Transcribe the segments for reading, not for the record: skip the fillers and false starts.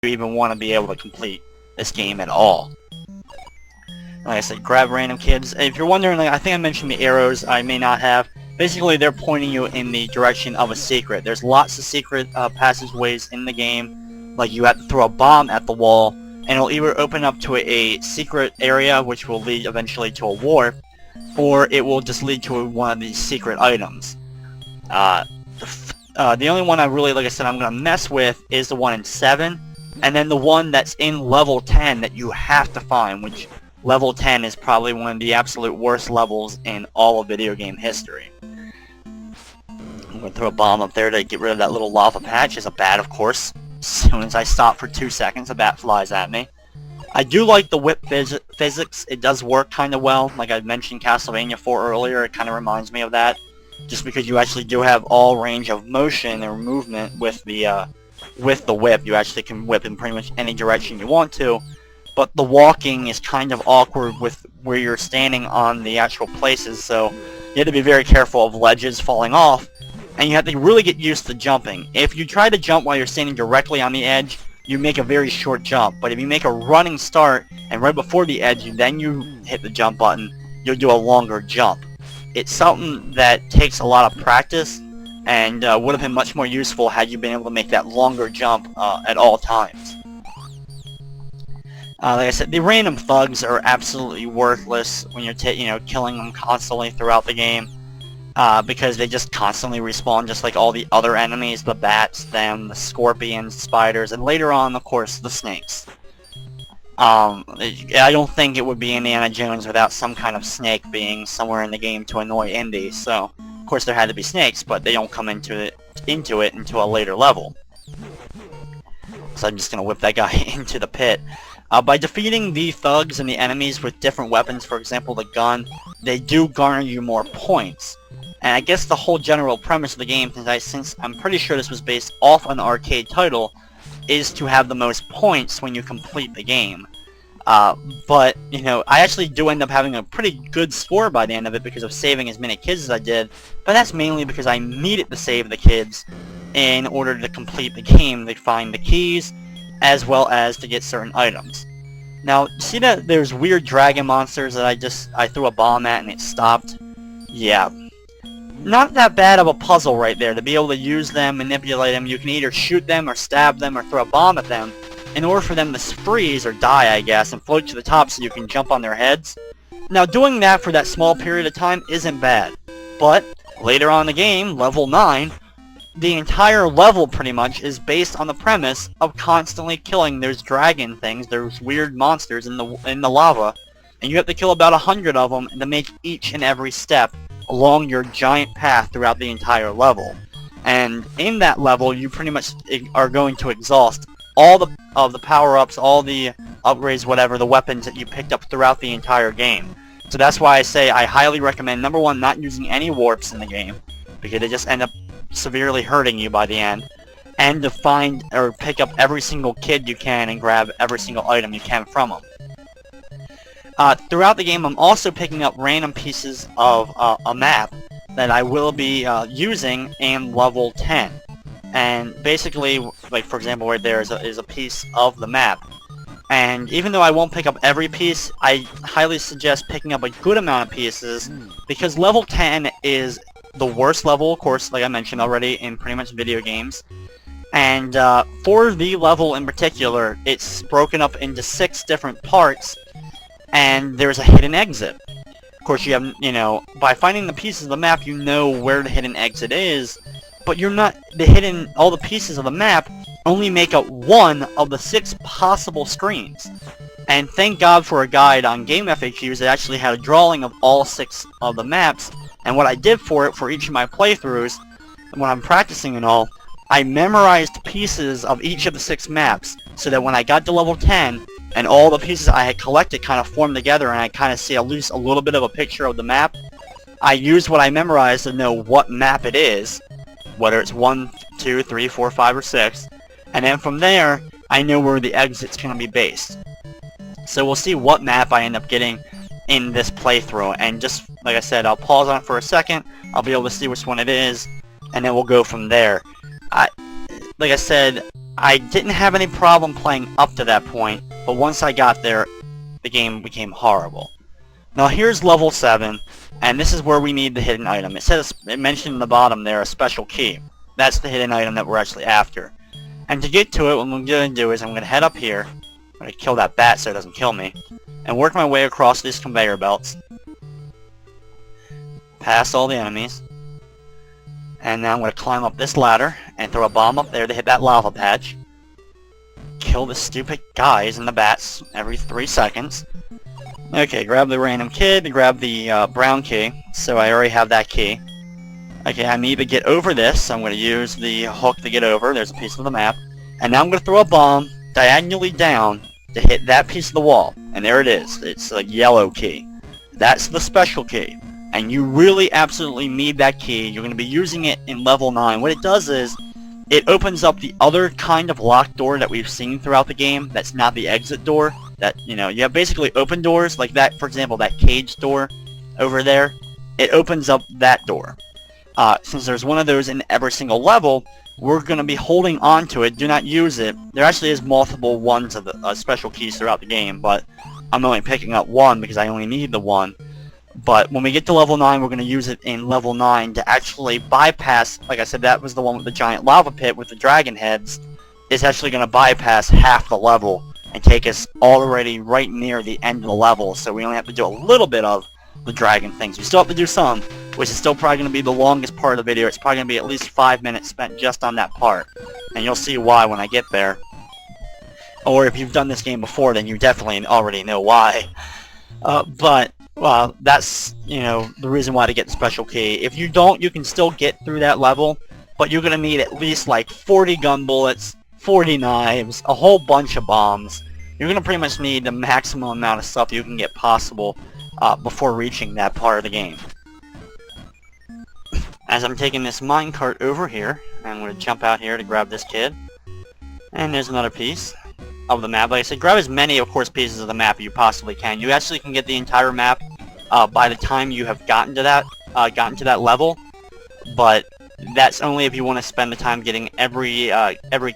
you even want to be able to complete this game at all. Like I said, grab random kids. If you're wondering, like, I think I mentioned the arrows, I may not have. Basically, they're pointing you in the direction of a secret. There's lots of secret passageways in the game. Like, you have to throw a bomb at the wall, and it'll either open up to a secret area, which will lead eventually to a warp, or it will just lead to one of these secret items. The only one I really, like I said, I'm going to mess with is the one in 7, and then the one that's in level 10 that you have to find, which level 10 is probably one of the absolute worst levels in all of video game history. I'm going to throw a bomb up there to get rid of that little lava patch. It's a bat, of course. As soon as I stop for 2 seconds, a bat flies at me. I do like the whip physics. It does work kind of well. Like I mentioned Castlevania 4 earlier, it kind of reminds me of that. Just because you actually do have all range of motion or movement with the whip. You actually can whip in pretty much any direction you want to. But the walking is kind of awkward with where you're standing on the actual places, so you have to be very careful of ledges falling off, and you have to really get used to jumping. If you try to jump while you're standing directly on the edge, you make a very short jump, but if you make a running start, and right before the edge, then you hit the jump button, you'll do a longer jump. It's something that takes a lot of practice, and would have been much more useful had you been able to make that longer jump at all times. Like I said, the random thugs are absolutely worthless when you're killing them constantly throughout the game, because they just constantly respawn just like all the other enemies, the bats, the scorpions, spiders, and later on, of course, the snakes. I don't think it would be Indiana Jones without some kind of snake being somewhere in the game to annoy Indy, so of course there had to be snakes, but they don't come into it until a later level. So I'm just going to whip that guy into the pit. By defeating the thugs and the enemies with different weapons, for example the gun, they do garner you more points. And I guess the whole general premise of the game, since I'm pretty sure this was based off an arcade title, is to have the most points when you complete the game. But, I actually do end up having a pretty good score by the end of it because of saving as many kids as I did, but that's mainly because I needed to save the kids in order to complete the game, to find the keys, as well as to get certain items. Now, see that there's weird dragon monsters that I threw a bomb at and it stopped? Yeah. Not that bad of a puzzle right there, to be able to use them, manipulate them. You can either shoot them or stab them or throw a bomb at them in order for them to freeze or die, I guess, and float to the top so you can jump on their heads. Now, doing that for that small period of time isn't bad, but later on in the game, level 9, the entire level pretty much is based on the premise of constantly killing those dragon things, those weird monsters in the lava, and you have to kill about 100 of them to make each and every step along your giant path throughout the entire level. And in that level, you pretty much are going to exhaust all of the power-ups, all the upgrades, whatever, the weapons that you picked up throughout the entire game. So that's why I say I highly recommend, number one, not using any warps in the game, because they just end up severely hurting you by the end, and to find or pick up every single kid you can and grab every single item you can from them. Throughout the game, I'm also picking up random pieces of a map that I will be using in level 10. And basically, like for example, right there is a piece of the map. And even though I won't pick up every piece, I highly suggest picking up a good amount of pieces, because level 10 is the worst level, of course, like I mentioned already, in pretty much video games. And for the level in particular, it's broken up into 6 different parts, and there's a hidden exit. Of course, you have, by finding the pieces of the map, you know where the hidden exit is, but all the pieces of the map only make up one of the 6 possible screens. And thank God for a guide on Game FAQs that actually had a drawing of all 6 of the maps, and what I did for each of my playthroughs, when I'm practicing and all, I memorized pieces of each of the 6 maps, so that when I got to level 10, and all the pieces I had collected kind of formed together, and I kind of see a little bit of a picture of the map, I used what I memorized to know what map it is, whether it's 1, 2, 3, 4, 5, or 6, and then from there, I know where the exit's going to be based. So we'll see what map I end up getting in this playthrough, and just like I said, I'll pause on it for a second, I'll be able to see which one it is, and then we'll go from there. Like I said, I didn't have any problem playing up to that point, but once I got there, the game became horrible. Now here's level 7, and this is where we need the hidden item. It mentioned in the bottom there a special key. That's the hidden item that we're actually after. And to get to it, what I'm going to do is I'm going to head up here. I'm going to kill that bat so it doesn't kill me. And work my way across these conveyor belts. Past all the enemies. And now I'm going to climb up this ladder and throw a bomb up there to hit that lava patch. Kill the stupid guys and the bats every 3 seconds. Okay, grab the random kid, grab the brown key. So I already have that key. Okay, I need to get over this, so I'm going to use the hook to get over. There's a piece of the map. And now I'm going to throw a bomb diagonally down to hit that piece of the wall. And there it is. It's a yellow key. That's the special key. And you really absolutely need that key. You're going to be using it in level 9. What it does is, it opens up the other kind of locked door that we've seen throughout the game. That's not the exit door. That, you know, you have basically open doors, like that, for example, that cage door over there. It opens up that door. Since there's one of those in every single level, we're going to be holding on to it. Do not use it. There actually is multiple ones of the special keys throughout the game, but I'm only picking up one because I only need the one. But when we get to level 9, we're going to use it in level 9 to actually bypass, like I said, that was the one with the giant lava pit with the dragon heads. It's actually going to bypass half the level and take us already right near the end of the level, so we only have to do a little bit of the dragon things. We still have to do some, which is still probably going to be the longest part of the video. It's probably going to be at least 5 minutes spent just on that part, and you'll see why when I get there. Or if you've done this game before, then you definitely already know why. Well, that's, you know, the reason why to get the special key. If you don't, you can still get through that level, but you're going to need at least like 40 gun bullets, 40 knives, a whole bunch of bombs. You're going to pretty much need the maximum amount of stuff you can get possible before reaching that part of the game. As I'm taking this minecart over here, I'm going to jump out here to grab this kid. And there's another piece of the map. Like I said, grab as many, of course, pieces of the map you possibly can. You actually can get the entire map by the time you have gotten to that level, but that's only if you want to spend the time getting every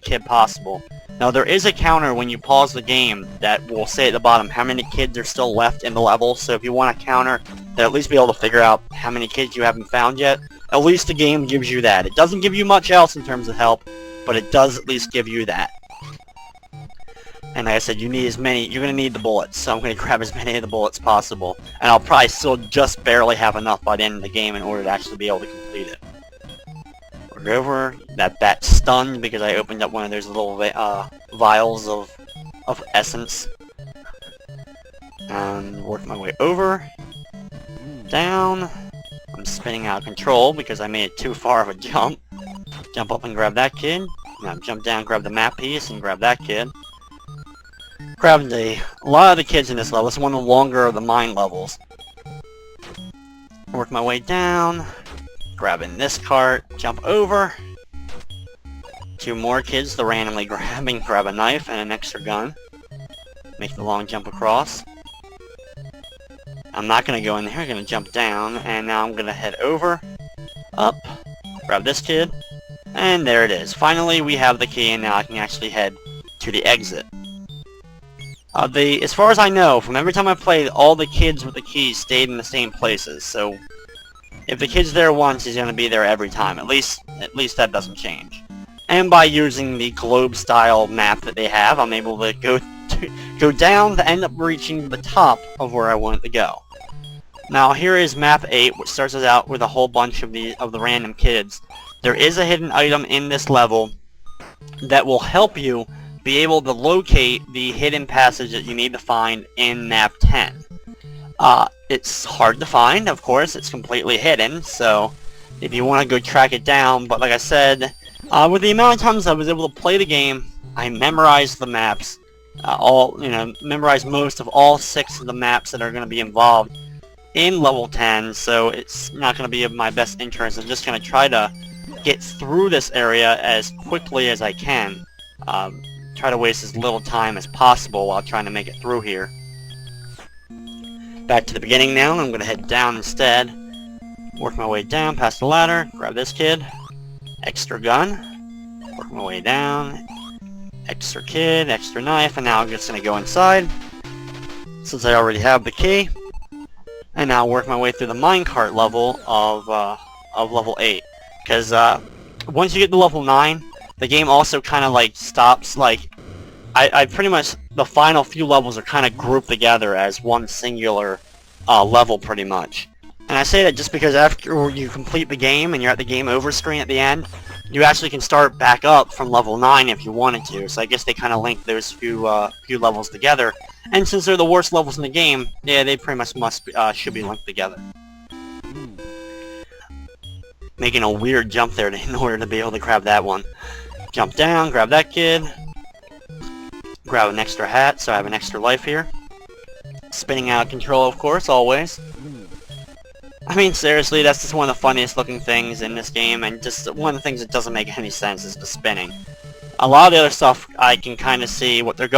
kid possible. Now there is a counter when you pause the game that will say at the bottom how many kids are still left in the level. So if you want a counter to at least be able to figure out how many kids you haven't found yet, at least the game gives you that. It doesn't give you much else in terms of help, but it does at least give you that. And like I said, you need as many, you're going to need the bullets, so I'm going to grab as many of the bullets possible. And I'll probably still just barely have enough by the end of the game in order to actually be able to complete it. We're over, that bat's stunned because I opened up one of those little vials of essence. And work my way over, down. I'm spinning out of control because I made it too far of a jump. Jump up and grab that kid. Now jump down, grab the map piece, and grab that kid. Grabbed a lot of the kids in this level. It's one of the longer of the mine levels. Work my way down, grabbing this cart, jump over. 2 more kids to randomly grab a knife and an extra gun. Make the long jump across. I'm not going to go in there, I'm going to jump down, and now I'm going to head over, up, grab this kid, and there it is. Finally we have the key, and now I can actually head to the exit. As far as I know, from every time I played, all the kids with the keys stayed in the same places, so if the kid's there once, he's going to be there every time. At least that doesn't change. And by using the globe-style map that they have, I'm able to go down to end up reaching the top of where I wanted to go. Now here is map 8, which starts us out with a whole bunch of the random kids. There is a hidden item in this level that will help you be able to locate the hidden passage that you need to find in map 10. It's hard to find, of course, it's completely hidden, so if you want to go track it down, but like I said, with the amount of times I was able to play the game, I memorized the maps, memorized most of all 6 of the maps that are going to be involved in level 10, so it's not going to be of my best interest. I'm just going to try to get through this area as quickly as I can. Try to waste as little time as possible while trying to make it through here. Back to the beginning now, I'm going to head down instead. Work my way down past the ladder, grab this kid, extra gun, work my way down, Extra kid, extra knife, and now I'm just gonna go inside, since I already have the key. And now work my way through the minecart level of level 8. Because once you get to level 9, the game also kind of like stops, like, I pretty much, the final few levels are kind of grouped together as one singular level pretty much. And I say that just because after you complete the game and you're at the game over screen at the end, you actually can start back up from level 9 if you wanted to. So I guess they kind of link those few levels together. And since they're the worst levels in the game, yeah, they pretty much should be linked together. Making a weird jump there in order to be able to grab that one. Jump down, grab that kid. Grab an extra hat, so I have an extra life here. Spinning out of control, of course, always. I mean, seriously, that's just one of the funniest looking things in this game, and just one of the things that doesn't make any sense is the spinning. A lot of the other stuff, I can kind of see what they're going